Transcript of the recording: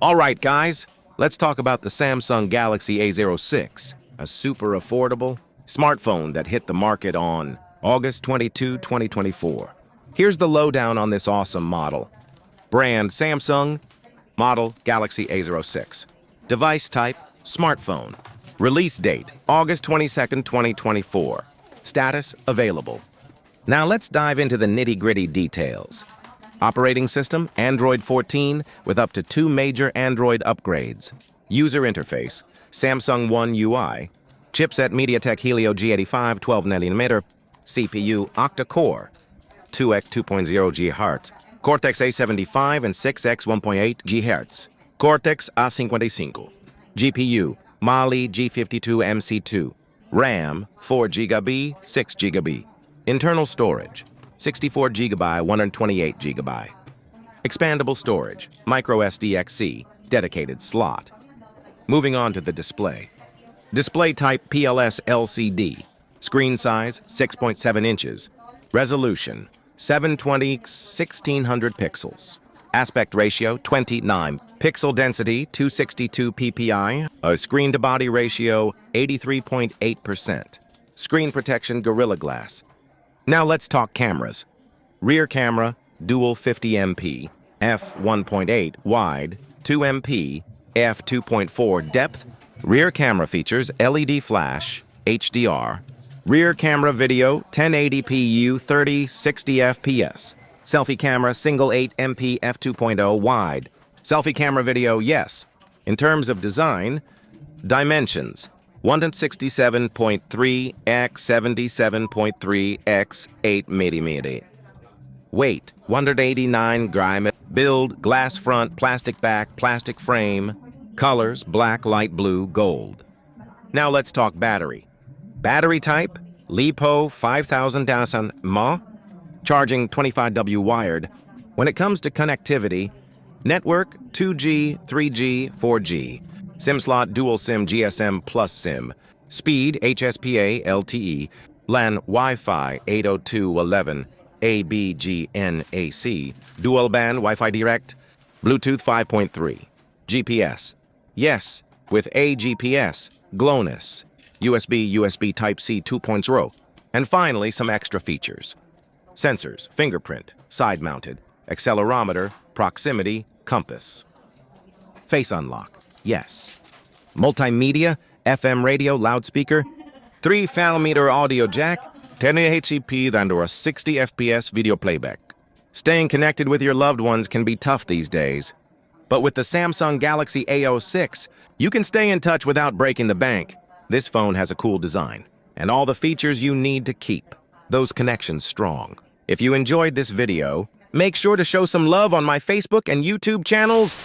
Alright guys, let's talk about the Samsung Galaxy A06, a super affordable smartphone that hit the market on August 22, 2024. Here's the lowdown on this awesome model. Brand Samsung, model Galaxy A06. Device type, smartphone. Release date, August 22, 2024. Status, available. Now let's dive into the nitty-gritty details. Operating system, Android 14, with up to 2 major Android upgrades. User interface, Samsung One UI. Chipset MediaTek Helio G85, 12nm. CPU, octa-core, 2x 2.0 GHz. Cortex A75 and 6x 1.8 GHz. Cortex A55. GPU, Mali G52 MC2. RAM, 4GB, 6GB. Internal storage, 64 GB, 128 GB. Expandable storage, micro SD-XC, dedicated slot. Moving on to the display. Display type PLS LCD. Screen size, 6.7 inches. Resolution, 720 x 1600 pixels. Aspect ratio, 29. Pixel density, 262 ppi. A screen-to-body ratio, 83.8%. Screen protection, Gorilla Glass. Now let's talk cameras. Rear camera, dual 50MP, f1.8 wide, 2MP, f2.4 depth. Rear camera features LED flash, HDR. Rear camera video, 1080p 30 60 fps. Selfie camera, single 8MP f2.0 wide. Selfie camera video, yes. In terms of design, dimensions, 167.3 x 77.3 x 8mm. Weight, 189 grams. Build, glass front, plastic back, plastic frame. Colors, black, light blue, gold. Now let's talk battery. Battery type, LiPo 5000 mAh. Charging 25W wired. When it comes to connectivity, network 2G, 3G, 4G. SIM slot, dual SIM, GSM plus SIM. Speed, HSPA, LTE. LAN, Wi-Fi, 802.11, ABGNAC. Dual band, Wi-Fi direct. Bluetooth 5.3. GPS. Yes, with AGPS, GLONASS. USB Type-C 2.0. And finally, some extra features. Sensors, fingerprint, side-mounted, accelerometer, proximity, compass. Face unlock. Yes. Multimedia, FM radio, loudspeaker, 3mm audio jack, 1080p and or 60 FPS video playback. Staying connected with your loved ones can be tough these days. But with the Samsung Galaxy A06, you can stay in touch without breaking the bank. This phone has a cool design and all the features you need to keep those connections strong. If you enjoyed this video, make sure to show some love on my Facebook and YouTube channels.